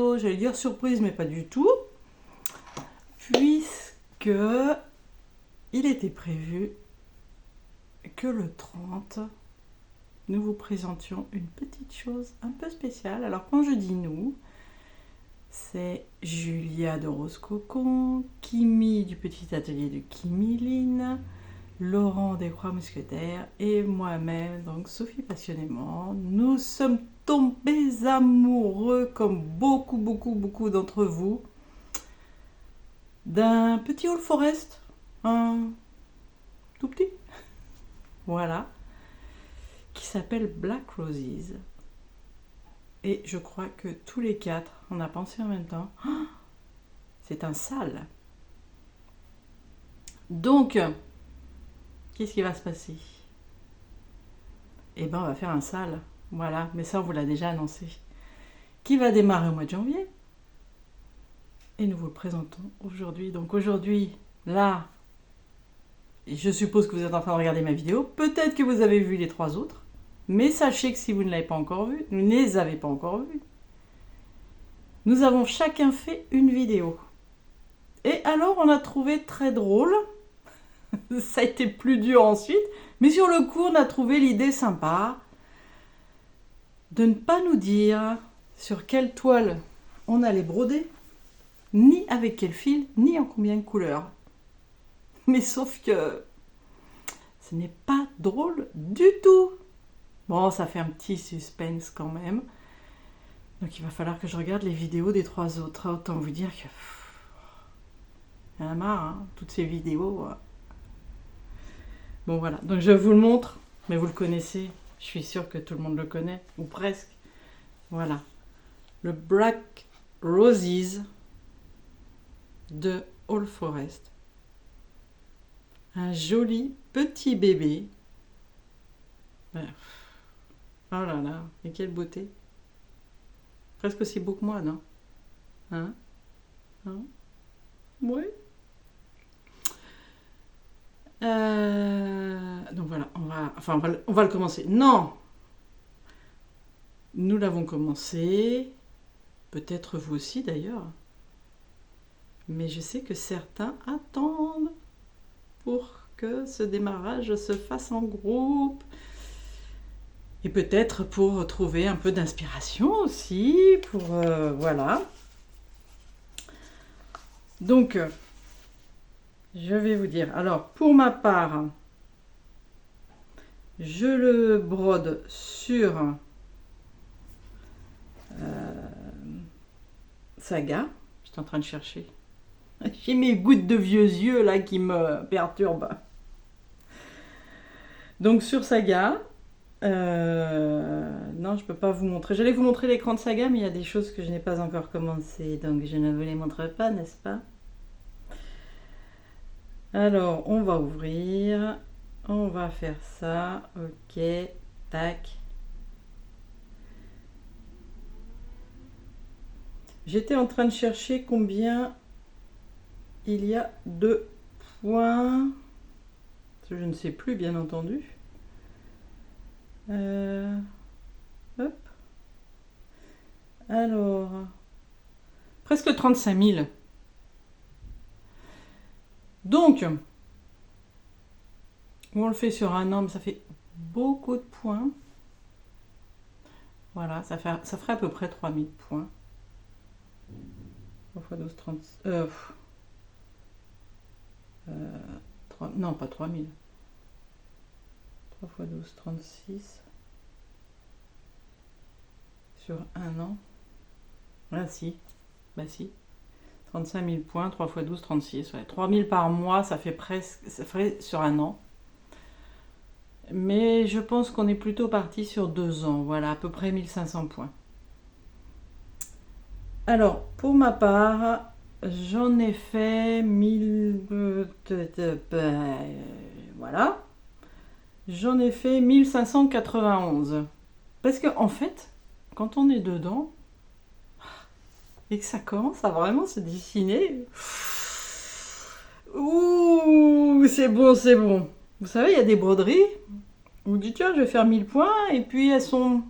cadeau, j'allais dire surprise, mais pas du tout, puisque il était prévu que le 30, nous vous présentions une petite chose un peu spéciale. Alors quand je dis nous, c'est Julia de Rose Cocon, Kimi du petit atelier de Kimiline, Laurent des Croix Mousquetaires et moi-même, donc Sophie Passionnément. Nous sommes tombés amoureux, comme beaucoup d'entre vous, d'un petit All Forest, un tout petit, voilà, qui s'appelle Black Roses. Et je crois que tous les quatre, on a pensé en même temps, oh, c'est un sale. Donc, qu'est-ce qui va se passer? Eh bien, on va faire un sale, voilà, mais ça on vous l'a déjà annoncé, qui va démarrer au mois de janvier. Et nous vous le présentons aujourd'hui. Donc aujourd'hui, là, je suppose que vous êtes en train de regarder ma vidéo, peut-être que vous avez vu les 3 autres. Mais sachez que si vous ne l'avez pas encore vu, vous ne les avez pas encore vus, nous avons chacun fait une vidéo. Et alors, on a trouvé très drôle, ça a été plus dur ensuite, mais sur le coup, on a trouvé l'idée sympa de ne pas nous dire sur quelle toile on allait broder, ni avec quel fil, ni en combien de couleurs. Mais sauf que ce n'est pas drôle du tout. Bon, ça fait un petit suspense quand même. Donc il va falloir que je regarde les vidéos des 3 autres. Autant vous dire que... il y en a marre, hein, toutes ces vidéos. Bon voilà, donc je vous le montre, mais vous le connaissez. Je suis sûre que tout le monde le connaît, ou presque. Voilà. Le Black Roses de All Forest. Un joli petit bébé. Oh là là, mais quelle beauté. Presque aussi beau que moi, non? Hein? Oui. Donc voilà, on va le commencer. Non! Nous l'avons commencé. Peut-être vous aussi d'ailleurs. Mais je sais que certains attendent pour que ce démarrage se fasse en groupe. Et peut-être pour trouver un peu d'inspiration aussi, pour voilà. Donc, je vais vous dire. Alors, pour ma part, je le brode sur Saga. J'étais en train de chercher. J'ai mes gouttes de vieux yeux là qui me perturbent. Donc, sur Saga. Non, je peux pas vous montrer. J'allais vous montrer l'écran de Saga, mais il y a des choses que je n'ai pas encore commencé, donc je ne vous les montre pas, n'est-ce pas? Alors, on va ouvrir. On va faire ça. Ok, tac. J'étais en train de chercher combien il y a de points. Je ne sais plus, bien entendu. Hop. Alors, presque 35 000. Donc, on le fait sur un an, mais ça fait beaucoup de points. Voilà, ça ferait à peu près 3000 points. 3 x 12, 30. Non, pas 3000. 3 x 12, 36. Sur un an. Ah si. Bah si. 35 000 points, 3 x 12, 36. Ouais. 3000 par mois, ça fait presque. Ça ferait sur un an. Mais je pense qu'on est plutôt parti sur 2 ans. Voilà, à peu près 1500 points. Alors, pour ma part, j'en ai fait 1000... voilà. J'en ai fait 1591. Parce que, en fait, quand on est dedans, et que ça commence à vraiment se dessiner... Ouh, c'est bon, c'est bon. Vous savez, il y a des broderies. On dit, tiens, je vais faire 1000 points, et puis elles sont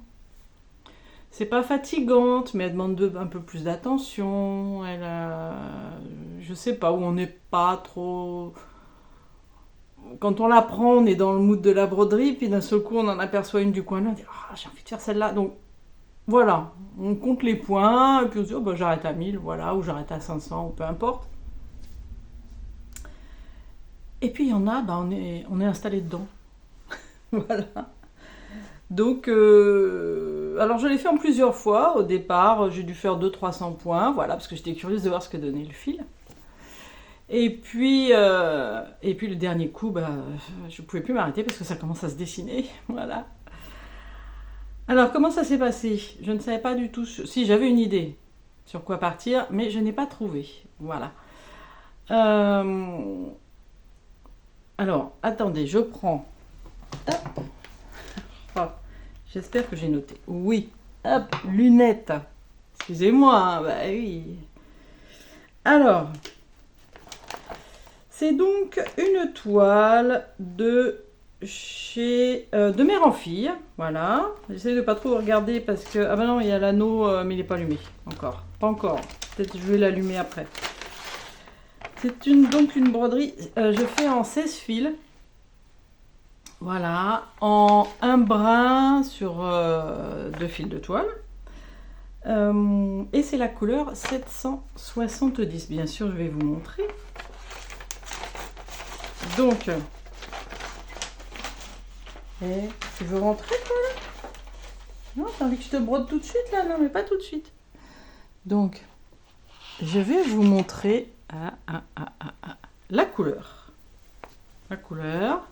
c'est pas fatigante, mais elle demande un peu plus d'attention. Je sais pas, où on n'est pas trop. Quand on la prend, on est dans le mood de la broderie, puis d'un seul coup, on en aperçoit une du coin là, on dit ah, j'ai envie de faire celle-là. Donc voilà, on compte les points, et puis on se dit oh, bah, j'arrête à 1000, voilà, ou j'arrête à 500, ou peu importe. Et puis il y en a, bah, on est installé dedans. Voilà. Donc, alors je l'ai fait en plusieurs fois. Au départ, j'ai dû faire 200-300 points, voilà, parce que j'étais curieuse de voir ce que donnait le fil. Et puis le dernier coup, bah, je ne pouvais plus m'arrêter parce que ça commence à se dessiner. Voilà. Alors, comment ça s'est passé? Je ne savais pas du tout. Si, j'avais une idée sur quoi partir, mais je n'ai pas trouvé. Voilà. Alors, attendez, je prends. Hop. Oh, j'espère que j'ai noté. Oui. Hop, lunettes. Excusez-moi, hein, bah oui. Alors, c'est donc une toile de mère en fille. Voilà. J'essaie de pas trop regarder parce que... Ah ben non, il y a l'anneau, mais il n'est pas allumé. Encore. Pas encore. Peut-être je vais l'allumer après. C'est donc une broderie. Je fais en 16 fils. Voilà. En un brin sur 2 fils de toile. Et c'est la couleur 770. Bien sûr, je vais vous montrer. Donc, tu veux rentrer toi là? Non, t'as envie que je te brode tout de suite là? Non, mais pas tout de suite. Donc, je vais vous montrer la couleur. La couleur.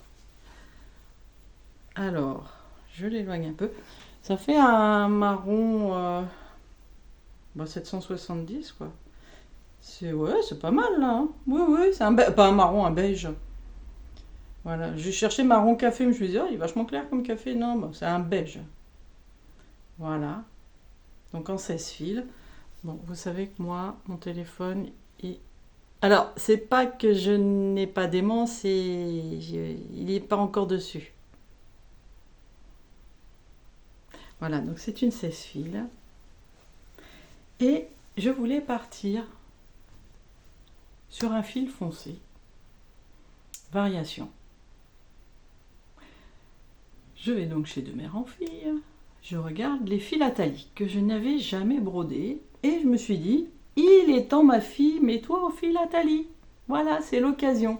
Alors, je l'éloigne un peu. Ça fait un marron 770 quoi. C'est pas mal là. Hein. Oui, c'est pas un marron, un beige. Voilà, j'ai cherché marron café, mais je me suis dit, oh, il est vachement clair comme café. Non, bon, c'est un beige. Voilà. Donc en 16 fils. Bon, vous savez que moi, mon téléphone, alors, c'est pas que je n'ai pas d'aimant, il n'est pas encore dessus. Voilà, donc c'est une 16 fils. Et je voulais partir sur un fil foncé. Variation. Je vais donc chez De Mère en Fille. Je regarde les fils à talis que je n'avais jamais brodés. Et je me suis dit, il est temps ma fille, mets-toi au fil à talis. Voilà, c'est l'occasion.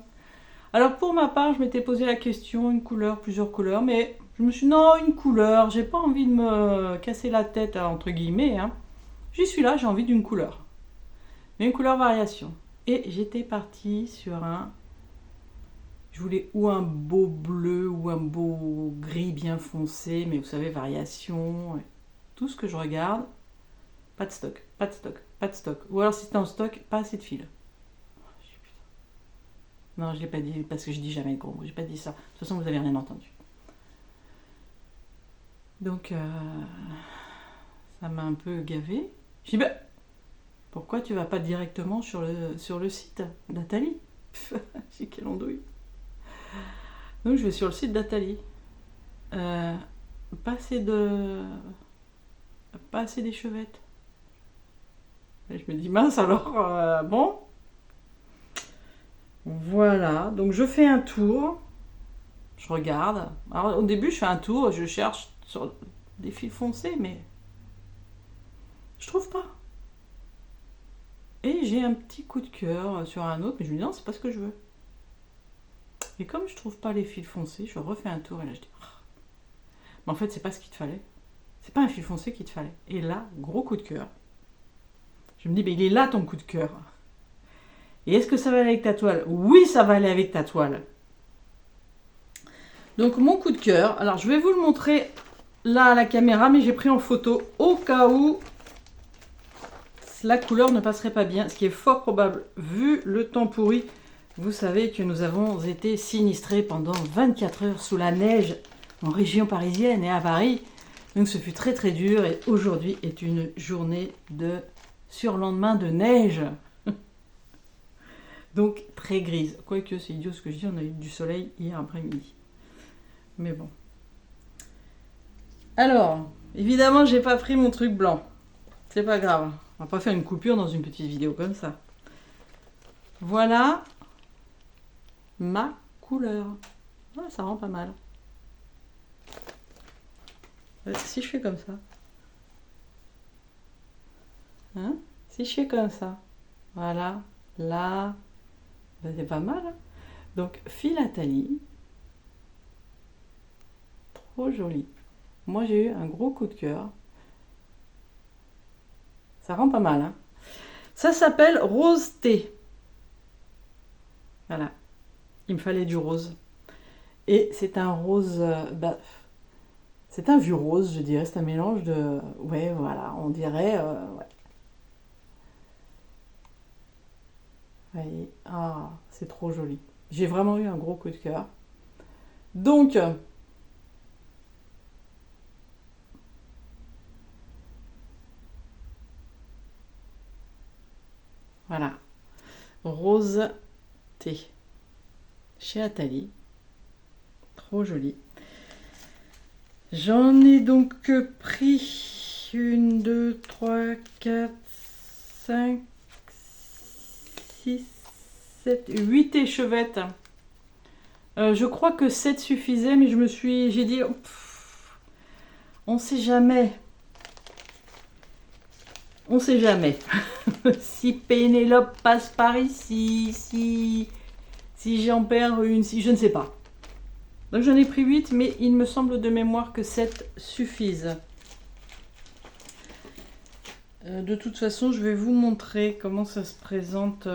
Alors pour ma part, je m'étais posé la question, une couleur, plusieurs couleurs, mais je me suis dit, non, une couleur, j'ai pas envie de me casser la tête, entre guillemets. Hein. J'y suis là, j'ai envie d'une couleur. Mais une couleur variation. Et j'étais partie sur je voulais ou un beau bleu ou un beau gris bien foncé, mais vous savez, variation, tout ce que je regarde, pas de stock, pas de stock, pas de stock. Ou alors si c'est en stock, pas assez de fil. Non, je ne l'ai pas dit parce que je dis jamais gros mots, j'ai pas dit ça. De toute façon, vous n'avez rien entendu. Donc, ça m'a un peu gavé. Je dis, bah, pourquoi tu vas pas directement sur le site d'Atali? J'ai quelle andouille. Donc je vais sur le site d'Atali. Pas assez d'échevettes. Et je me dis mince alors, bon. Voilà, donc je fais un tour. Je regarde. Alors au début je fais un tour, je cherche sur des fils foncés, mais je trouve pas. Et j'ai un petit coup de cœur sur un autre, mais je me dis non, c'est pas ce que je veux. Et comme je trouve pas les fils foncés, je refais un tour et là je dis mais en fait c'est pas ce qu'il te fallait. C'est pas un fil foncé qu'il te fallait. Et là, gros coup de cœur. Je me dis il est là ton coup de cœur. Et est-ce que ça va aller avec ta toile? Oui, ça va aller avec ta toile. Donc mon coup de cœur, alors je vais vous le montrer là à la caméra, mais j'ai pris en photo au cas où la couleur ne passerait pas bien, ce qui est fort probable vu le temps pourri. Vous savez que nous avons été sinistrés pendant 24 heures sous la neige en région parisienne et à Paris. Donc ce fut très très dur et aujourd'hui est une journée de surlendemain de neige. Donc très grise. Quoique c'est idiot ce que je dis, on a eu du soleil hier après-midi. Mais bon. Alors, Évidemment, j'ai pas pris mon truc blanc. C'est pas grave. On va pas faire une coupure dans une petite vidéo comme ça. Voilà ma couleur. Ouais, ça rend pas mal. Si je fais comme ça. Hein? Si je fais comme ça. Voilà. Là. Ben, c'est pas mal. Hein? Donc, philathalie. Trop joli. Moi, j'ai eu un gros coup de cœur. Ça rend pas mal. Hein? Ça s'appelle rose thé. Voilà. Il me fallait du rose. Et c'est un rose... c'est un vieux rose, je dirais. C'est un mélange de... Ouais, voilà. On dirait... ouais. Voyez. Ah, c'est trop joli. J'ai vraiment eu un gros coup de cœur. Donc... voilà. Rose thé. Chez Atali. Trop joli. J'en ai donc pris 1, 2, 3, 4, 5, 6, 7, 8 échevettes. Je crois que 7 suffisait, mais j'ai dit, oh, on sait jamais. On sait jamais. Si Pénélope passe par ici, si j'en perds une, si je ne sais pas. Donc j'en ai pris 8, mais il me semble de mémoire que 7 suffisent. De toute façon, je vais vous montrer comment ça se présente.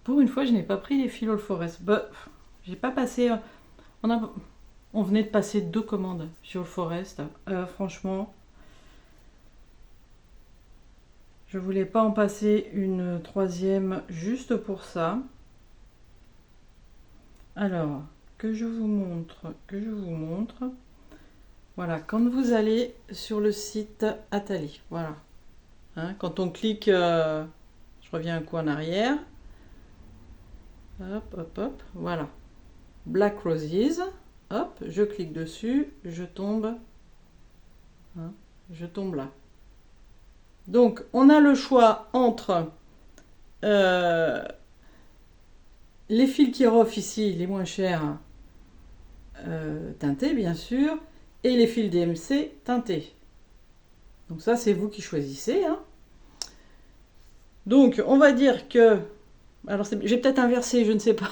Pour une fois, je n'ai pas pris les fils All Forest. Bah, j'ai pas passé... on venait de passer 2 commandes chez All Forest. Franchement, je voulais pas en passer une 3e juste pour ça. Alors, que je vous montre. Voilà, quand vous allez sur le site Atali, voilà. Hein, quand on clique, je reviens un coup en arrière. Hop, hop, hop, voilà. Black Roses, hop, je clique dessus, je tombe. Hein, je tombe là. Donc, on a le choix entre les fils Kirov ici, les moins chers, teintés bien sûr, et les fils DMC teintés. Donc ça, c'est vous qui choisissez. Hein. Donc, on va dire que... alors, j'ai peut-être inversé, je ne sais pas.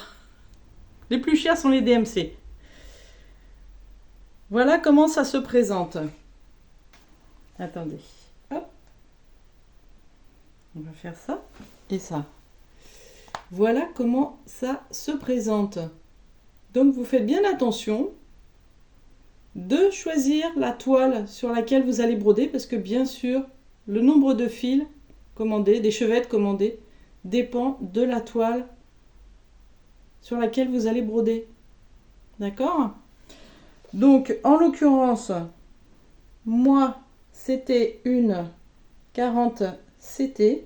Les plus chers sont les DMC. Voilà comment ça se présente. Attendez. Hop. On va faire ça et ça. Voilà comment ça se présente. Donc, vous faites bien attention de choisir la toile sur laquelle vous allez broder parce que bien sûr, le nombre de fils commandés, d'échevettes commandées, dépend de la toile sur laquelle vous allez broder. D'accord? Donc, en l'occurrence, moi, c'était une 40 CT.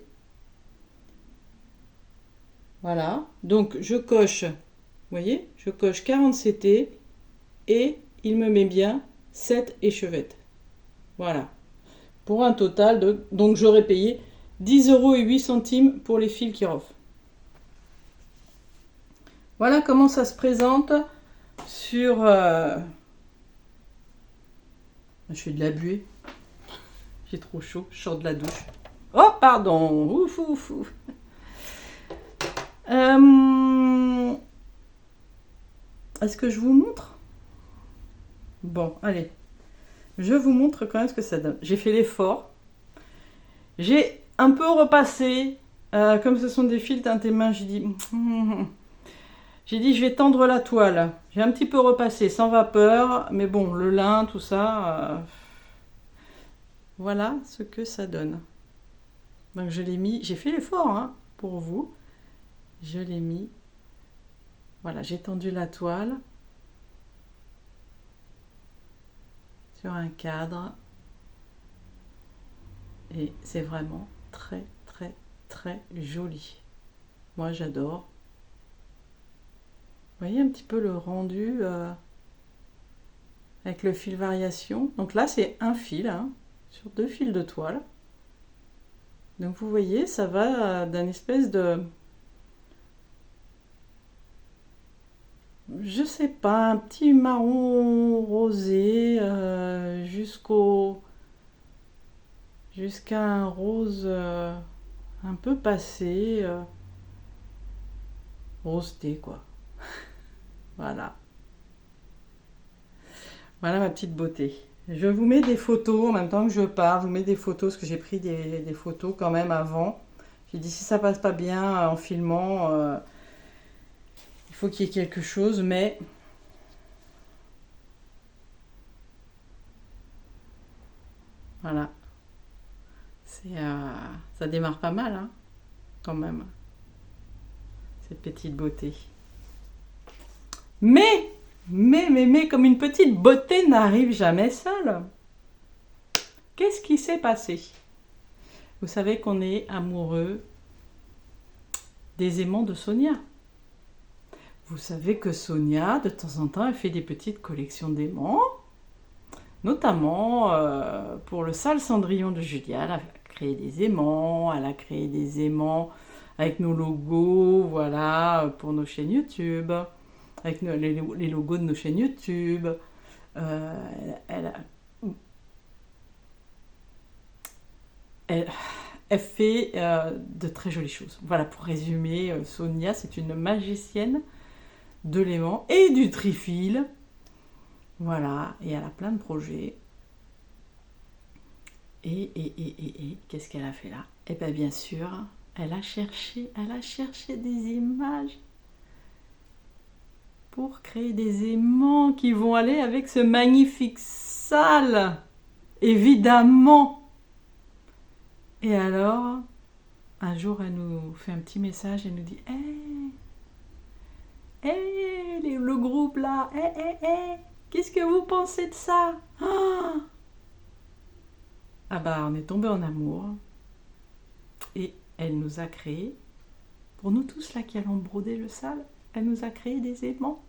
Voilà. Donc, je coche, vous voyez, je coche 40 CT et il me met bien 7 échevettes. Voilà. Pour un total de... donc, j'aurais payé 10,08 € pour les fils Kirov. Voilà comment ça se présente sur... je fais de la buée. J'ai trop chaud, je sors de la douche. Oh, pardon. Ouf, ouf, ouf. Est-ce que je vous montre? Bon, allez. Je vous montre quand même ce que ça donne. J'ai fait l'effort. J'ai un peu repassé. Comme ce sont des fils teintés main, j'ai dit... je vais tendre la toile. J'ai un petit peu repassé sans vapeur. Mais bon, le lin, tout ça... voilà ce que ça donne. Donc je l'ai mis... j'ai fait l'effort hein, pour vous. Je l'ai mis... voilà, j'ai tendu la toile. Sur un cadre. Et c'est vraiment très, très, très joli. Moi, j'adore. Vous voyez un petit peu le rendu avec le fil variation. Donc là, c'est un fil, hein, sur 2 fils de toile. Donc vous voyez, ça va d'un espèce de... Je sais pas, un petit marron rosé jusqu'à un rose un peu passé, rose thé quoi. Voilà. Voilà ma petite beauté. Je vous mets des photos en même temps que je parle. Je vous mets des photos parce que j'ai pris des photos quand même avant. J'ai dit si ça passe pas bien en filmant, il faut qu'il y ait quelque chose, mais voilà. Ça démarre pas mal, hein, quand même, cette petite beauté. Mais, comme une petite beauté n'arrive jamais seule. Qu'est-ce qui s'est passé? Vous savez qu'on est amoureux des aimants de Sonia. Vous savez que Sonia, de temps en temps, elle fait des petites collections d'aimants, notamment pour le sale Cendrillon de Julia. Elle a créé des aimants, elle a créé des aimants avec nos logos, voilà, pour nos chaînes YouTube, avec les logos de nos chaînes YouTube. Elle fait de très jolies choses. Voilà, pour résumer, Sonia, c'est une magicienne de l'aimant et du trifil. Voilà, et elle a plein de projets. Et qu'est-ce qu'elle a fait là? Eh bien, bien sûr, elle a cherché des images pour créer des aimants qui vont aller avec ce magnifique sale, évidemment. Et alors, un jour, elle nous fait un petit message, elle nous dit hey, le groupe là, qu'est-ce que vous pensez de ça? Ah bah, on est tombé en amour. Et elle nous a créé, pour nous tous là qui allons broder le sale, elle nous a créé des aimants.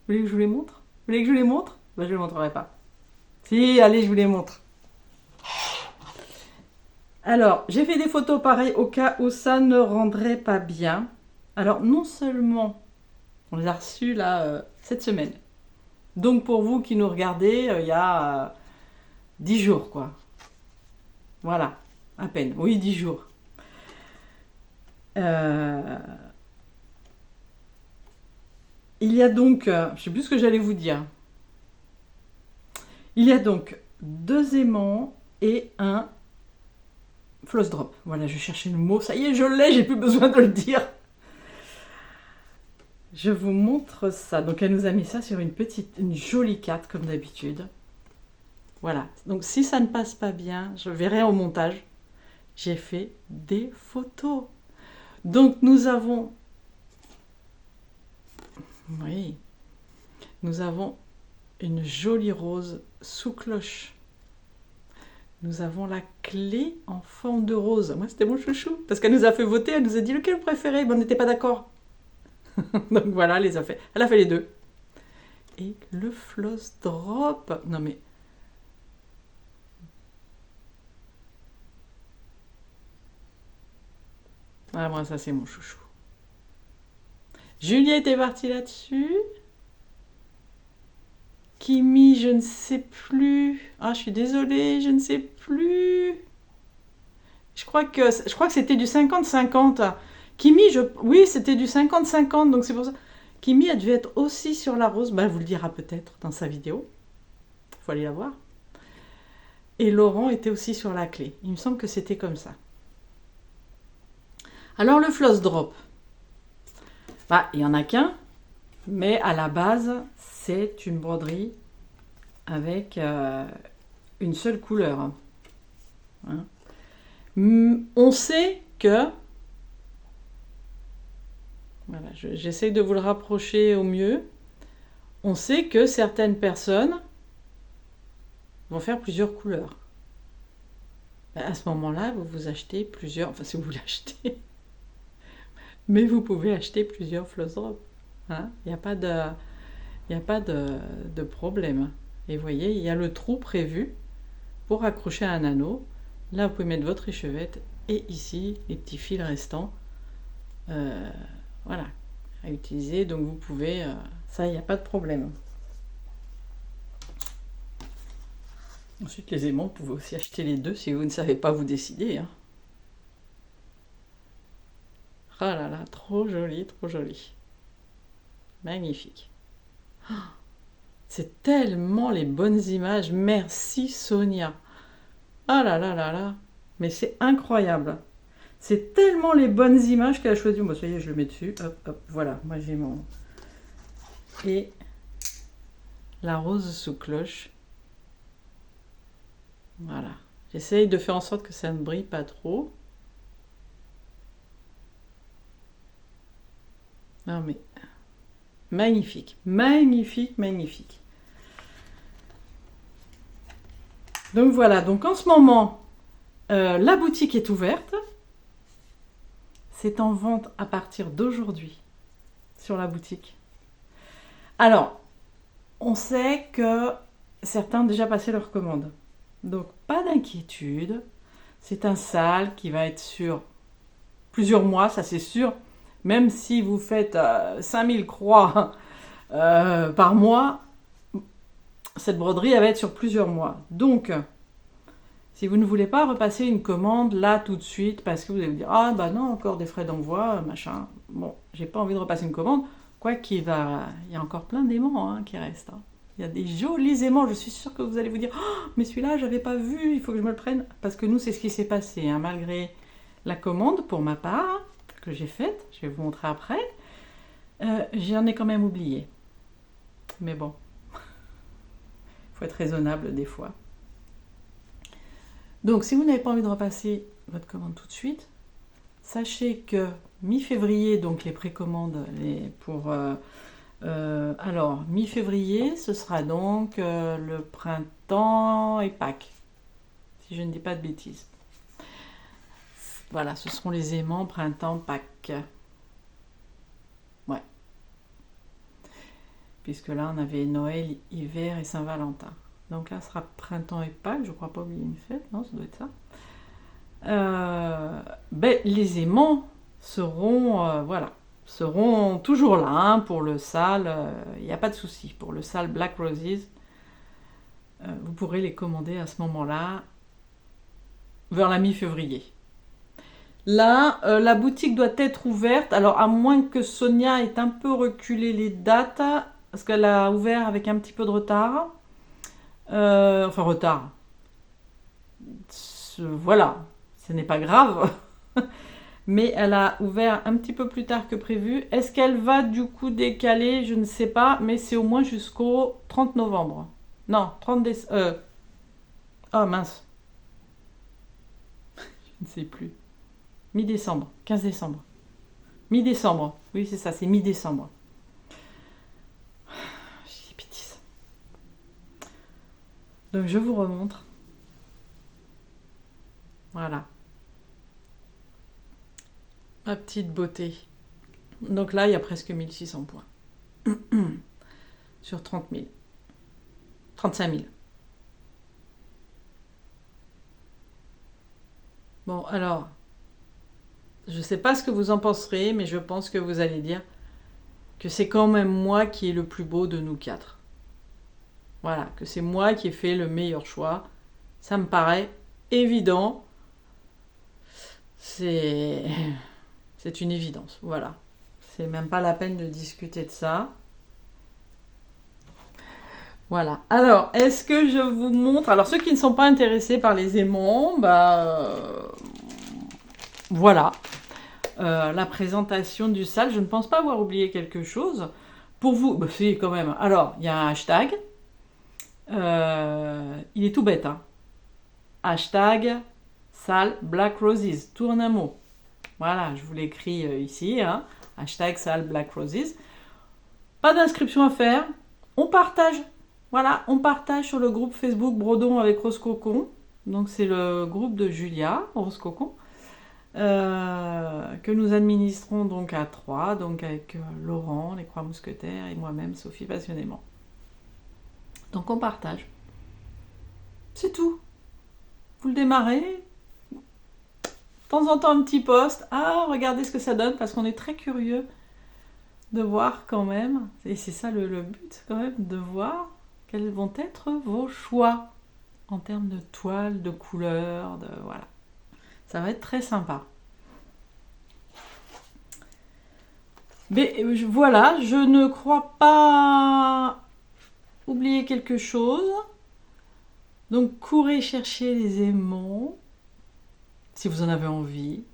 Vous voulez que je vous les montre? Vous voulez que je vous les montre? Bah, je ne les montrerai pas. Si, allez, je vous les montre. Alors, j'ai fait des photos pareilles au cas où ça ne rendrait pas bien. Alors, non seulement on les a reçus là cette semaine. Donc, pour vous qui nous regardez, il y a 10 jours, quoi. Voilà, à peine. Oui, 10 jours. Il y a donc, je ne sais plus ce que j'allais vous dire. Il y a donc 2 aimants et un floss drop. Voilà, je cherchais le mot. Ça y est, je l'ai, j'ai plus besoin de le dire. Je vous montre ça. Donc, elle nous a mis ça sur une jolie carte, comme d'habitude. Voilà. Donc, si ça ne passe pas bien, je verrai au montage. J'ai fait des photos. Donc, nous avons... Oui. Nous avons une jolie rose sous cloche. Nous avons la clé en forme de rose. Moi, c'était mon chouchou. Parce qu'elle nous a fait voter, elle nous a dit lequel vous préférez. Mais on n'était pas d'accord. Donc voilà, elle les a fait. Elle a fait les 2. Et le floss drop. Non mais... Ah, moi, ça, c'est mon chouchou. Julia était partie là-dessus. Kimi, je ne sais plus. Ah, je suis désolée, je ne sais plus. Je crois que c'était du 50-50. Kimi, oui, c'était du 50-50, donc c'est pour ça. Kimi a dû être aussi sur la rose. Bah, elle vous le dira peut-être dans sa vidéo. Il faut aller la voir. Et Laurent était aussi sur la clé. Il me semble que c'était comme ça. Alors, le floss drop. Bah, il n'y en a qu'un. Mais à la base, c'est une broderie avec une seule couleur. Hein. On sait que... Voilà, j'essaie de vous le rapprocher au mieux. On sait que certaines personnes vont faire plusieurs couleurs. À ce moment-là, vous vous achetez plusieurs... Enfin, si vous voulez acheter... Mais vous pouvez acheter plusieurs floss drops. Hein, il n'y a pas de problème. Et vous voyez, il y a le trou prévu pour accrocher un anneau. Là, vous pouvez mettre votre échevette et ici, les petits fils restants. Voilà, à utiliser. Donc vous pouvez, ça, il n'y a pas de problème. Ensuite, les aimants, vous pouvez aussi acheter les deux si vous ne savez pas vous décider. Hein. Ah là là, trop joli, trop joli. Magnifique. C'est tellement les bonnes images. Merci Sonia. Ah là là là là. Mais c'est incroyable. C'est tellement les bonnes images qu'elle a choisi. Bon, ça y est, je le mets dessus. Hop, hop, voilà. Moi, j'ai mon... Et la rose sous cloche. Voilà. J'essaye de faire en sorte que ça ne brille pas trop. Non mais... Magnifique. Magnifique, magnifique. Donc voilà. Donc en ce moment, la boutique est ouverte. C'est en vente à partir d'aujourd'hui sur la boutique. Alors, on sait que certains ont déjà passé leur commande. Donc, pas d'inquiétude. C'est un sale qui va être sur plusieurs mois, ça c'est sûr. Même si vous faites 5000 croix par mois, cette broderie elle va être sur plusieurs mois. Donc, si vous ne voulez pas repasser une commande là tout de suite, parce que vous allez vous dire « Ah bah non, encore des frais d'envoi, machin. » Bon, j'ai pas envie de repasser une commande. Quoi qu'il va... Il y a encore plein d'aimants qui restent. Hein. Il y a des jolis aimants. Je suis sûre que vous allez vous dire « Oh, mais celui-là, j'avais pas vu, il faut que je me le prenne. » Parce que nous, c'est ce qui s'est passé. Hein. Malgré la commande, pour ma part, que j'ai faite, je vais vous montrer après, j'en ai quand même oublié. Mais bon, il faut être raisonnable des fois. Donc, si vous n'avez pas envie de repasser votre commande tout de suite, sachez que mi-février, donc les précommandes pour... alors, mi-février, ce sera donc le printemps et Pâques, si je ne dis pas de bêtises. Voilà, ce seront les aimants printemps, Pâques. Ouais. Puisque là, on avait Noël, hiver et Saint-Valentin. Donc là, ce sera printemps et Pâques. Je ne crois pas oublier une fête, non, ça doit être ça. Les aimants seront, voilà, seront toujours là hein, pour le sale. Il n'y a pas de souci. Pour le sale Black Roses, vous pourrez les commander à ce moment-là, vers la mi-février. Là, la boutique doit être ouverte. Alors, à moins que Sonia ait un peu reculé les dates, parce qu'elle a ouvert avec un petit peu de retard. Enfin, retard. Voilà, ce n'est pas grave. Mais elle a ouvert un petit peu plus tard que prévu. Est-ce qu'elle va du coup décaler? Je ne sais pas, mais c'est au moins jusqu'au 30 novembre. Non, 30 décembre. Oh mince. Je ne sais plus. Mi-décembre, 15 décembre. Mi-décembre, oui c'est ça, c'est mi-décembre. J'ai des bêtises. Donc je vous remontre. Voilà. Ma petite beauté. Donc là, il y a presque 1600 points. Sur 30 000. 35 000. Bon, alors, je ne sais pas ce que vous en penserez, mais je pense que vous allez dire que c'est quand même moi qui est le plus beau de nous quatre. Voilà, que c'est moi qui ai fait le meilleur choix. Ça me paraît évident. C'est une évidence, voilà. C'est même pas la peine de discuter de ça. Voilà. Alors, est-ce que je vous montre... Alors, ceux qui ne sont pas intéressés par les aimants, voilà. La présentation du sale. Je ne pense pas avoir oublié quelque chose. Pour vous, si, quand même. Alors, il y a un hashtag. Il est tout bête, hein. Hashtag sale Black Roses, tout en un mot. Voilà, je vous l'écris ici, hein. Hashtag sale Black Roses. Pas d'inscription à faire. On partage. Voilà, on partage sur le groupe Facebook Brodon avec Rose Cocon. Donc c'est le groupe de Julia, Rose Cocon, que nous administrons donc à 3, donc avec Laurent, les Croix Mousquetaires et moi-même, Sophie Passionnément. Donc on partage. C'est tout. Vous le démarrez. De temps en temps un petit post. Ah, regardez ce que ça donne parce qu'on est très curieux de voir quand même. Et c'est ça le but quand même, de voir quels vont être vos choix en termes de toile, de couleurs, de voilà. Ça va être très sympa. Mais voilà, je ne crois pas oublier quelque chose. Donc courez chercher les aimants si vous en avez envie.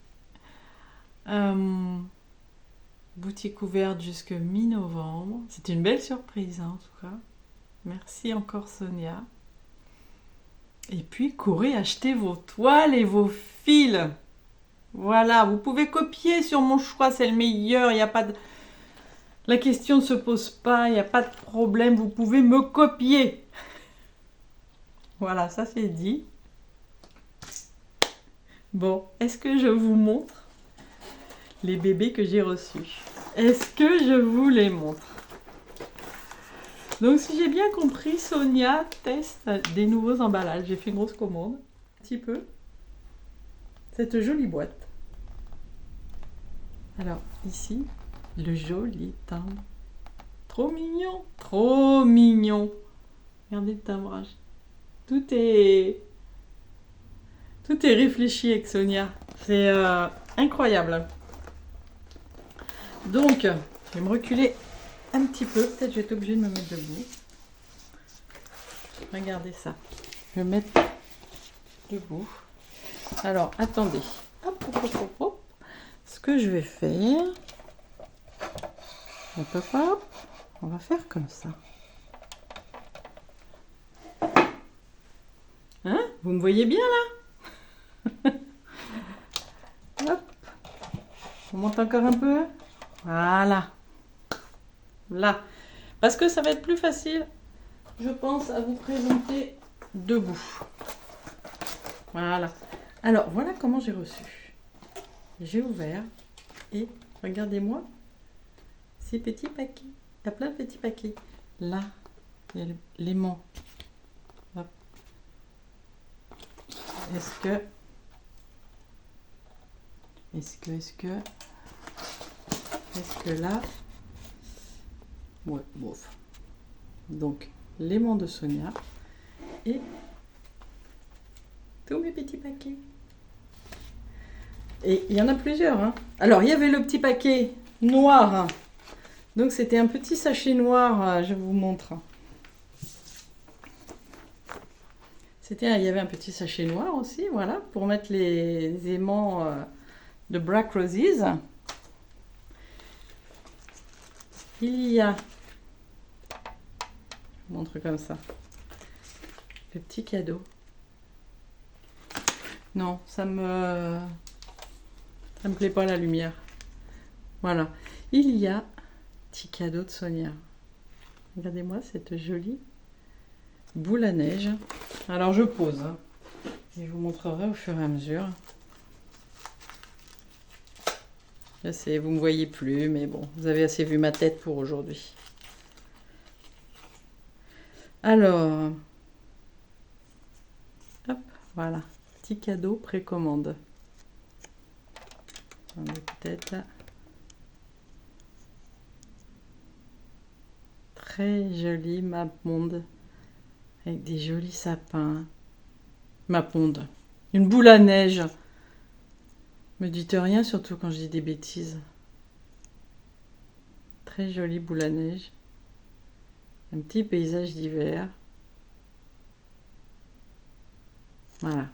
Boutique ouverte jusque mi-novembre. C'est une belle surprise en tout cas. Merci encore Sonia. Et puis courez acheter vos toiles et vos fils. Voilà, vous pouvez copier sur mon choix, c'est le meilleur. Il y a pas de... La question ne se pose pas, il n'y a pas de problème, vous pouvez me copier. Voilà, ça c'est dit. Bon, est-ce que je vous montre les bébés que j'ai reçus? Est-ce que je vous les montre? Donc si j'ai bien compris, Sonia teste des nouveaux emballages. J'ai fait une grosse commande, un petit peu. Cette jolie boîte. Alors ici, le joli timbre. Trop mignon, trop mignon. Regardez le timbrage. Tout est réfléchi avec Sonia. C'est incroyable. Donc, je vais me reculer un petit peu. Peut-être je vais être obligée de me mettre debout. Regardez ça. Je vais me mettre debout. Alors, attendez. Hop, hop, hop, hop, hop. Ce que je vais faire... Hop, hop, hop. On va faire comme ça. Hein? Vous me voyez bien là? Hop. On monte encore un peu. Voilà. Là. Parce que ça va être plus facile, je pense, à vous présenter debout. Voilà. Alors, voilà comment j'ai reçu. J'ai ouvert et regardez-moi ces petits paquets. Il y a plein de petits paquets. Là, il y a l'aimant. Hop. Est-ce que là... Ouais, bof. Donc, l'aimant de Sonia et tous mes petits paquets. Et il y en a plusieurs. Hein. Alors, il y avait le petit paquet noir. Donc, c'était un petit sachet noir. Je vous montre. Il y avait un petit sachet noir aussi, voilà, pour mettre les aimants de Black Roses. Il y a, je vous montre comme ça, le petit cadeau. Non, ça me plaît pas la lumière. Voilà, il y a petit cadeau de Sonia. Regardez-moi cette jolie boule à neige. Alors je pose hein, et je vous montrerai au fur et à mesure. Je sais, vous me voyez plus, mais bon, vous avez assez vu ma tête pour aujourd'hui. Alors, hop, voilà, petit cadeau précommande. On est peut-être là. Très jolie Maponde avec des jolis sapins. Maponde, une boule à neige. Me dites rien, surtout quand je dis des bêtises. Très jolie boule à neige. Un petit paysage d'hiver. Voilà.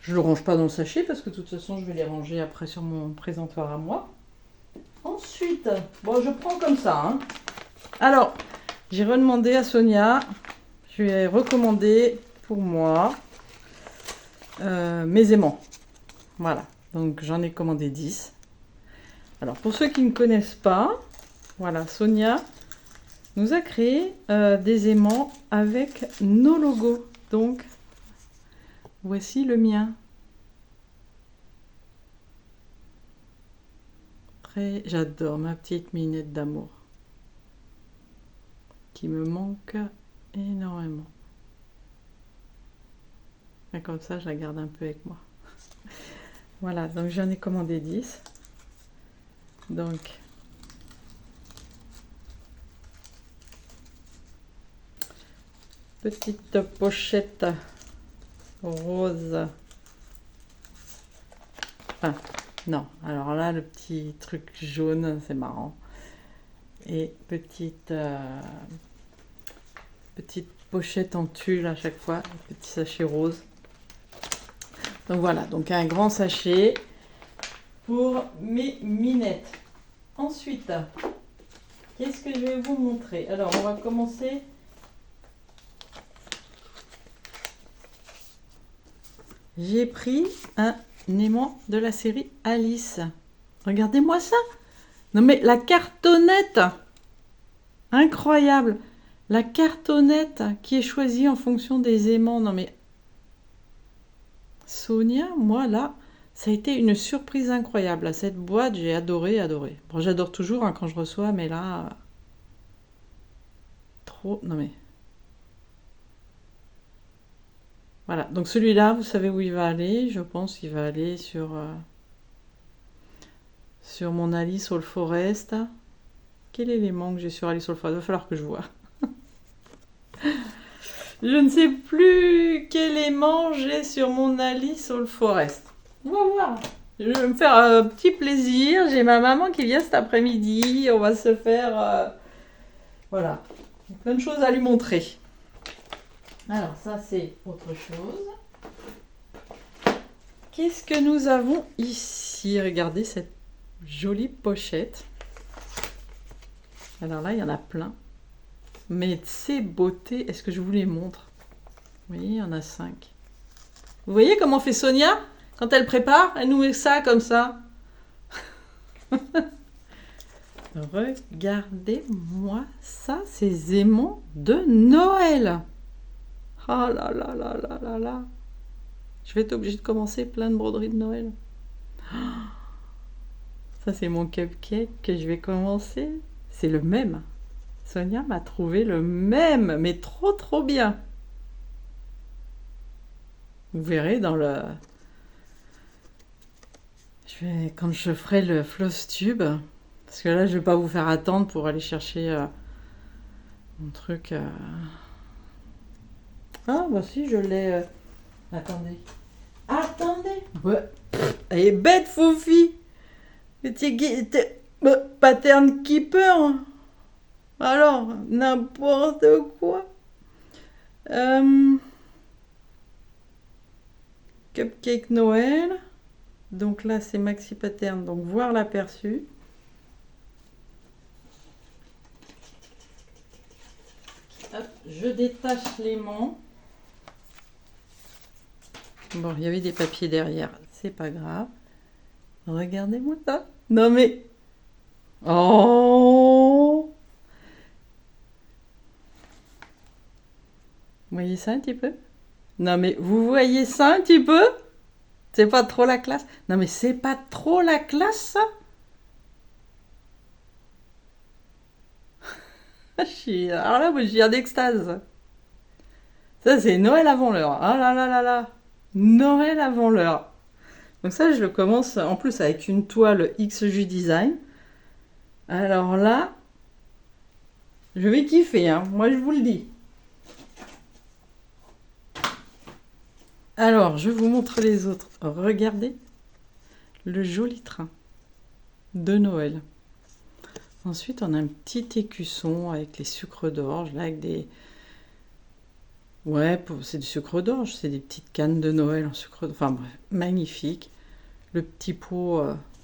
Je le range pas dans le sachet parce que de toute façon je vais les ranger après sur mon présentoir à moi. Ensuite, bon je prends comme ça. Hein. Alors, j'ai redemandé à Sonia, je lui ai recommandé pour moi mes aimants. Voilà, donc j'en ai commandé 10. Alors pour ceux qui ne connaissent pas, voilà, Sonia nous a créé des aimants avec nos logos. Donc, voici le mien. J'adore ma petite minette d'amour. qui me manque énormément. Et comme ça, je la garde un peu avec moi. Voilà, donc j'en ai commandé 10. Donc, petite pochette rose. Enfin, non, alors là, le petit truc jaune, c'est marrant. Et petite pochette en tulle à chaque fois, petit sachet rose. Donc voilà, donc un grand sachet pour mes minettes. Ensuite, qu'est-ce que je vais vous montrer? Alors, on va commencer. J'ai pris un aimant de la série Alice. Regardez-moi ça. Non mais la cartonnette. Incroyable. La cartonnette qui est choisie en fonction des aimants. Non mais Sonia, moi là, ça a été une surprise incroyable. Cette boîte, j'ai adoré, adoré. Bon, j'adore toujours hein, quand je reçois, mais là, trop. Non mais. Voilà. Donc celui-là, vous savez où il va aller. Je pense qu'il va aller sur mon Alice All Forest. Quel élément que j'ai sur Alice All Forest? Il va falloir que je vois. Je ne sais plus quel aimant j'ai sur mon Alice All Forest. On va voir. Je vais me faire un petit plaisir. J'ai ma maman qui vient cet après-midi. On va se faire... voilà. Il y a plein de choses à lui montrer. Alors, ça, c'est autre chose. Qu'est-ce que nous avons ici? Regardez cette jolie pochette. Alors là, il y en a plein. Mais ces beautés, est-ce que je vous les montre? Oui, il y en a 5. Vous voyez comment fait Sonia? Quand elle prépare, elle nous met ça comme ça. Regardez-moi ça, ces aimants de Noël. Oh là là là là là là. Je vais être obligée de commencer plein de broderies de Noël. Ça, c'est mon cupcake que je vais commencer. C'est le même. Sonia m'a trouvé le même, mais trop trop bien. Vous verrez dans le... quand je ferai le floss tube, parce que là, je vais pas vous faire attendre pour aller chercher mon truc. Ah, bah si, je l'ai... Attendez. Attendez. Ouais. Elle est bête, Foufi. Pattern keeper. Alors, n'importe quoi. Cupcake Noël. Donc là, c'est Maxi Pattern. Donc, voir l'aperçu. Hop, je détache l'aimant. Bon, il y avait des papiers derrière. C'est pas grave. Regardez-moi ça. Non mais... Oh! Vous voyez ça un petit peu? Non mais vous voyez ça un petit peu? C'est pas trop la classe? Non mais c'est pas trop la classe ça? Alors là, moi, je suis en extase. Ça, c'est Noël avant l'heure. Ah là là là là. Noël avant l'heure. Donc ça, je le commence en plus avec une toile XJ Design. Alors là, je vais kiffer, hein. Moi, je vous le dis. Alors, je vous montre les autres. Regardez le joli train de Noël. Ensuite, on a un petit écusson avec les sucres d'orge, là, avec des... Ouais, c'est du sucre d'orge, c'est des petites cannes de Noël en sucre d'orge. Enfin bref, magnifique. Le petit pot,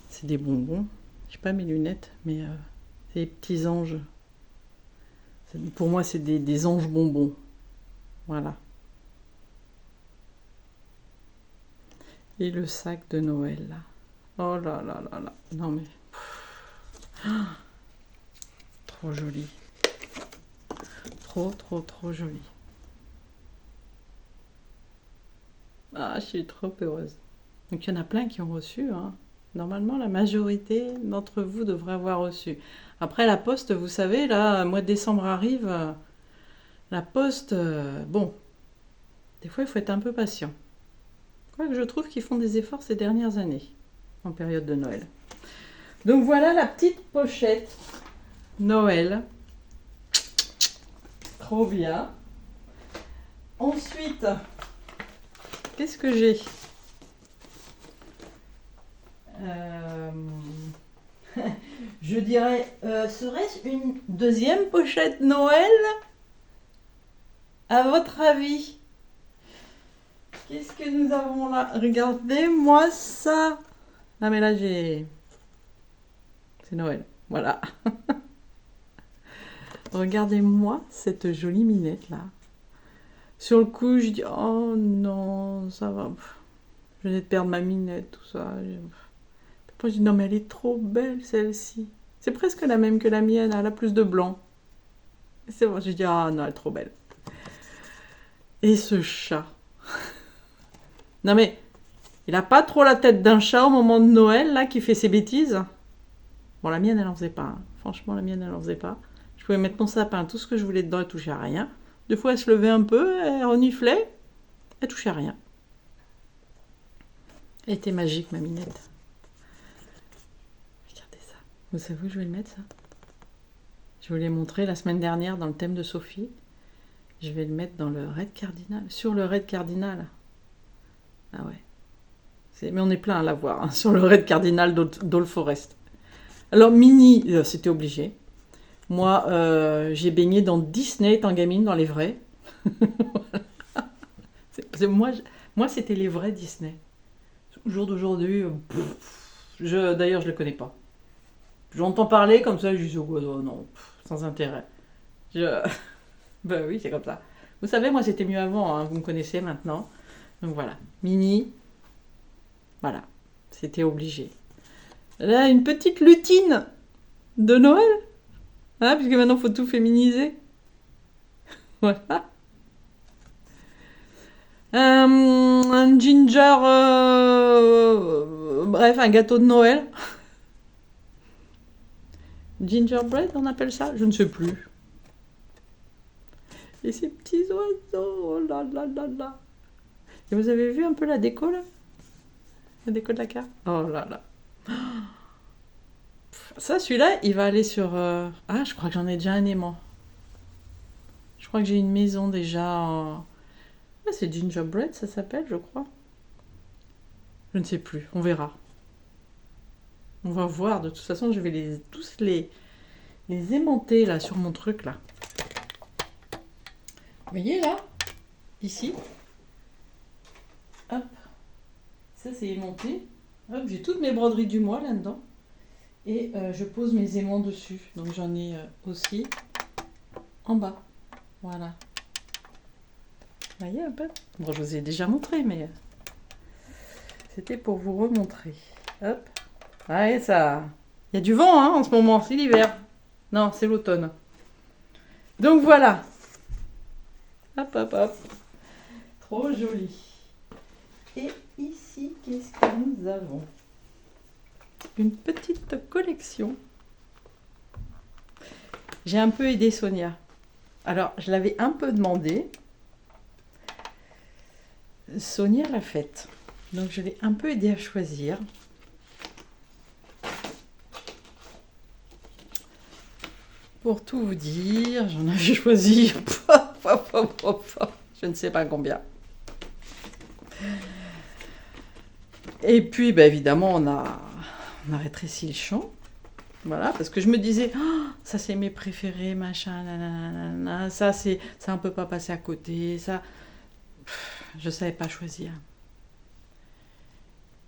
c'est des bonbons. J'ai pas mes lunettes, mais c'est des petits anges. Pour moi, c'est des anges bonbons. Voilà. Et le sac de Noël, là. Oh là là là là. Non mais... Trop joli. Trop, trop, trop joli. Ah, je suis trop heureuse. Donc, il y en a plein qui ont reçu, hein. Normalement, la majorité d'entre vous devrait avoir reçu. Après, la poste, vous savez, là, le mois de décembre arrive. La poste, bon, des fois, il faut être un peu patient. Quoique je trouve qu'ils font des efforts ces dernières années, en période de Noël. Donc voilà la petite pochette Noël. Trop bien. Ensuite, qu'est-ce que j'ai? Je dirais, serait-ce une deuxième pochette Noël? À votre avis? Qu'est-ce que nous avons là? Regardez-moi ça. Ah mais là j'ai... C'est Noël. Voilà. Regardez-moi cette jolie minette là. Sur le coup, je dis oh non, ça va. Je venais de perdre ma minette, tout ça. Après, je dis non, mais elle est trop belle celle-ci. C'est presque la même que la mienne, elle a plus de blanc. C'est bon, je dis ah non, elle est trop belle. Et ce chat. Non mais, il a pas trop la tête d'un chat au moment de Noël là qui fait ses bêtises. Bon, la mienne, elle en faisait pas. Hein. Franchement, la mienne, elle en faisait pas. Je pouvais mettre mon sapin, tout ce que je voulais dedans, elle touchait à rien. Deux fois, elle se levait un peu, elle reniflait, elle touchait à rien. Elle était magique, ma minette. Regardez ça. Vous savez où je vais le mettre, ça? Je vous l'ai montré la semaine dernière dans le thème de Sophie. Je vais le mettre dans le raid cardinal. Sur le raid cardinal. Ah ouais. Mais on est plein à l'avoir, hein, sur le raid cardinal d'All Forest. Alors, Mini, c'était obligé. Moi, j'ai baigné dans Disney étant gamine, dans les vrais. Moi, c'était les vrais Disney. Au jour d'aujourd'hui, d'ailleurs, je ne le connais pas. J'entends parler comme ça, je dis oh, non, sans intérêt. Ben oui, c'est comme ça. Vous savez, moi, c'était mieux avant, hein, vous me connaissez maintenant. Donc voilà, Mini, voilà, c'était obligé. Là, une petite lutine de Noël, hein, puisque maintenant, il faut tout féminiser. Voilà. Un ginger... bref, un gâteau de Noël. Gingerbread, on appelle ça? Je ne sais plus. Et ces petits oiseaux, oh là là là là. Et vous avez vu un peu la déco, là? La déco de la carte? Oh là là. Ça, celui-là, il va aller sur... Ah, je crois que j'en ai déjà un aimant. Je crois que j'ai une maison déjà en... Ah, c'est Gingerbread, ça s'appelle, je crois. Je ne sais plus, on verra. On va voir, de toute façon, je vais tous les aimanter, là, sur mon truc, là. Vous voyez, là? Ici. Hop. Ça, c'est aimanté. Hop, j'ai toutes mes broderies du mois, là-dedans. Et je pose mes aimants dessus. Donc, j'en ai aussi en bas. Voilà. Vous voyez un peu? Bon, je vous ai déjà montré, mais c'était pour vous remontrer. Hop. Ouais, ça... Il y a du vent, hein, en ce moment. C'est l'hiver. Non, c'est l'automne. Donc, voilà. Hop, hop, hop. Trop joli. Et ici, qu'est-ce que nous avons? Une petite collection. J'ai un peu aidé Sonia. Alors, je l'avais un peu demandé. Sonia l'a faite. Donc, je l'ai un peu aidé à choisir. Pour tout vous dire, j'en avais choisi, je ne sais pas combien. Et puis, bah, évidemment, on a rétréci le champ. Voilà, parce que je me disais, oh, ça c'est mes préférés, machin, nanana, ça on peut pas passer à côté, ça, je savais pas choisir.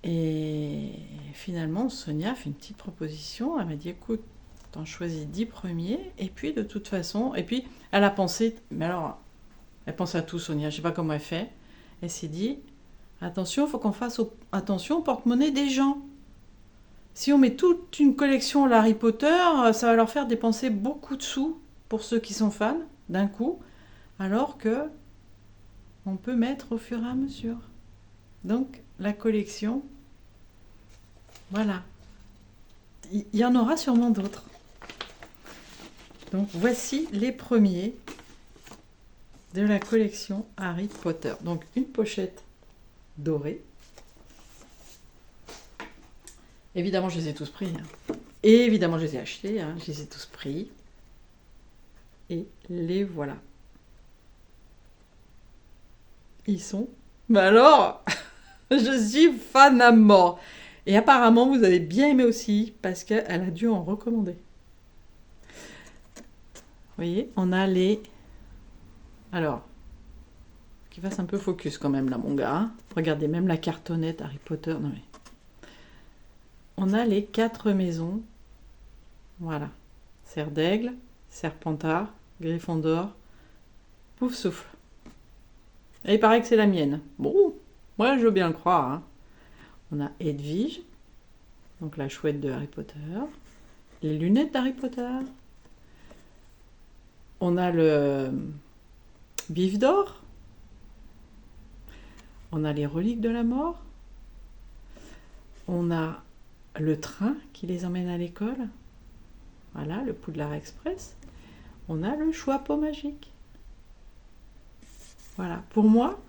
Et finalement, Sonia a fait une petite proposition, elle m'a dit, écoute, t'en choisis 10 premiers, et puis de toute façon, et puis elle a pensé, mais alors, elle pense à tout, Sonia, je sais pas comment elle fait, elle s'est dit, attention, il faut qu'on fasse attention au porte-monnaie des gens. Si on met toute une collection à Harry Potter, ça va leur faire dépenser beaucoup de sous pour ceux qui sont fans, d'un coup, alors que on peut mettre au fur et à mesure. Donc, la collection, Voilà. Il y en aura sûrement d'autres. Donc voici les premiers de la collection Harry Potter. Donc une pochette dorée. Évidemment, je les ai tous pris. Et évidemment, je les ai achetés. Je les ai tous pris. Et les voilà. Ils sont... Mais alors, je suis fan à mort. Et apparemment, vous avez bien aimé aussi, parce qu'elle a dû en recommander. Vous voyez, on a les... Alors, qu'il fasse un peu focus quand même là, mon gars. Regardez, même la cartonnette Harry Potter. Non mais... On a les 4 maisons. Voilà. Serre d'Aigle, Serpentard, Gryffondor, Poufsouffle. Et il paraît que c'est la mienne. Bon, moi je veux bien le croire. Hein. On a Hedwige, donc la chouette de Harry Potter. Les lunettes d'Harry Potter. On a le bif d'or. On a les reliques de la mort. On a le train qui les emmène à l'école. Voilà, le Poudlard Express. On a le Choix-peau magique. Voilà, pour moi,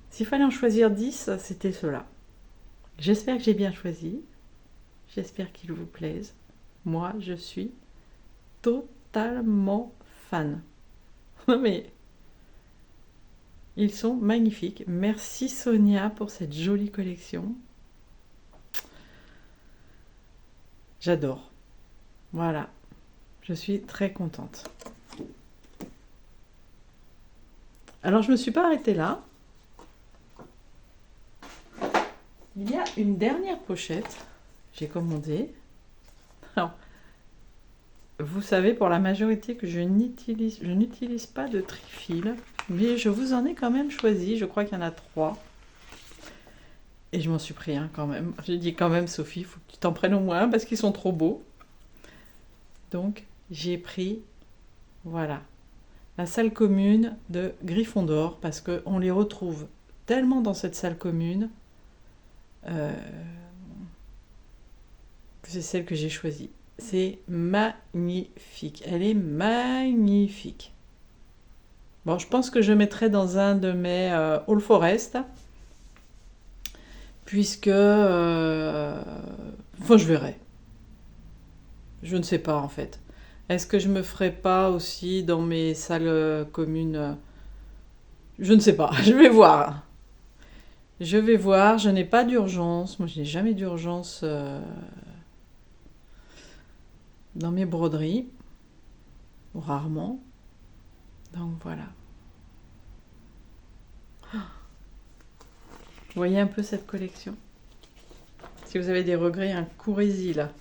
s'il fallait en choisir 10, c'était cela. J'espère que j'ai bien choisi. J'espère qu'ils vous plaisent. Moi, je suis totalement fan. Non mais, ils sont magnifiques. Merci Sonia pour cette jolie collection. J'adore. Voilà, je suis très contente. Alors, je ne me suis pas arrêtée là. Il y a une dernière pochette. J'ai commandé. Alors, vous savez pour la majorité que je n'utilise pas de trifil. Mais je vous en ai quand même choisi. Je crois qu'il y en a 3. Et je m'en suis pris un quand même. J'ai dit quand même, Sophie, il faut que tu t'en prennes au moins un parce qu'ils sont trop beaux. Donc, j'ai pris, voilà, la salle commune de Gryffondor, parce qu'on les retrouve tellement dans cette salle commune que c'est celle que j'ai choisie. C'est magnifique. Elle est magnifique. Bon, je pense que je mettrai dans un de mes All Forest, puisque... enfin, je verrai. Je ne sais pas, en fait. Est-ce que je me ferai pas aussi dans mes salles communes? Je ne sais pas. Je vais voir. Je vais voir. Je n'ai pas d'urgence. Moi, je n'ai jamais d'urgence dans mes broderies. Ou rarement. Donc, voilà. Vous voyez un peu cette collection? Si vous avez des regrets, un courez-y, là.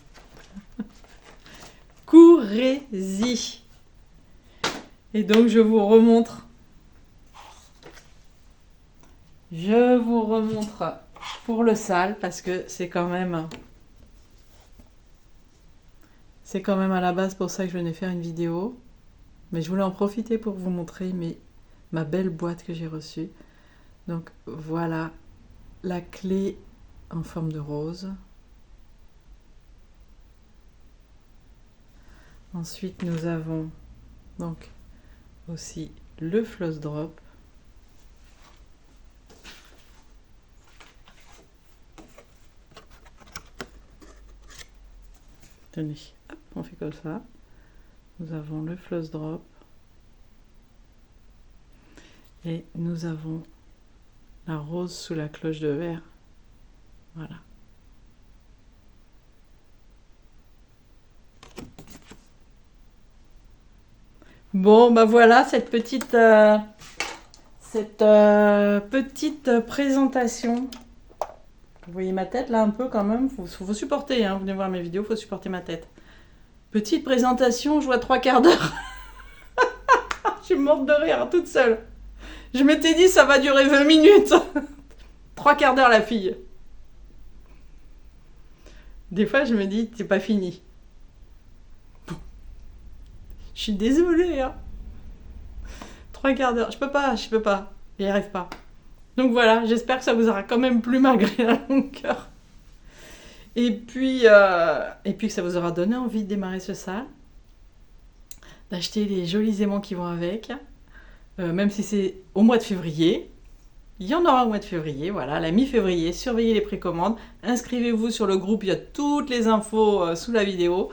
Courez-y. Et donc, je vous remontre. Je vous remontre pour le sale, parce que c'est quand même... C'est quand même à la base pour ça que je venais faire une vidéo. Mais je voulais en profiter pour vous montrer ma belle boîte que j'ai reçue. Donc, voilà la clé en forme de rose. Ensuite, nous avons donc aussi le floss drop. Tenez, hop, on fait comme ça. Nous avons le floss drop. Et nous avons la rose sous la cloche de verre. Voilà. Bon, bah voilà cette petite présentation. Vous voyez ma tête là un peu quand même. Faut supporter, hein. Vous venez voir mes vidéos, faut supporter ma tête. Petite présentation, je vois 3/4 d'heure. Je suis morte de rire toute seule. Je m'étais dit ça va durer 20 minutes. 3/4 d'heure la fille. Des fois je me dis c'est pas fini. Bon. Je suis désolée, hein. 3/4 d'heure, je peux pas. J'y arrive pas. Donc voilà, j'espère que ça vous aura quand même plu malgré la longueur. Et puis que ça vous aura donné envie de démarrer ce sale, d'acheter les jolis aimants qui vont avec, même si c'est au mois de février. Il y en aura au mois de février, voilà, la mi-février, surveillez les précommandes, inscrivez-vous sur le groupe, il y a toutes les infos sous la vidéo.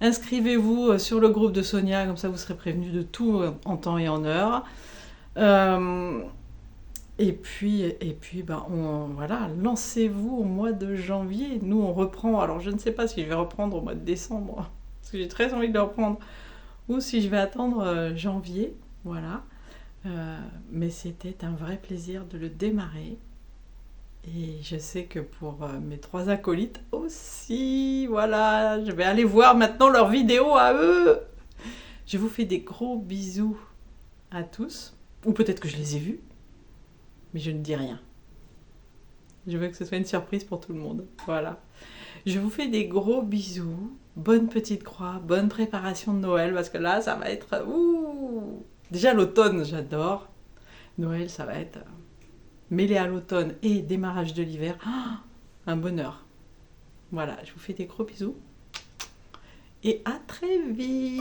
Inscrivez-vous sur le groupe de Sonia, comme ça vous serez prévenus de tout en temps et en heure. Et puis ben, voilà, lancez-vous au mois de janvier. Nous, on reprend. Alors, je ne sais pas si je vais reprendre au mois de décembre, parce que j'ai très envie de le reprendre, ou si je vais attendre janvier. Voilà. Mais c'était un vrai plaisir de le démarrer. Et je sais que pour mes 3 acolytes aussi, voilà, je vais aller voir maintenant leurs vidéos à eux. Je vous fais des gros bisous à tous. Ou peut-être que je les ai vus, mais je ne dis rien. Je veux que ce soit une surprise pour tout le monde. Voilà. Je vous fais des gros bisous. Bonne petite croix, bonne préparation de Noël, parce que là, ça va être... Ouh, déjà l'automne, j'adore. Noël, ça va être mêlé à l'automne et démarrage de l'hiver. Ah, un bonheur. Voilà, je vous fais des gros bisous. Et à très vite.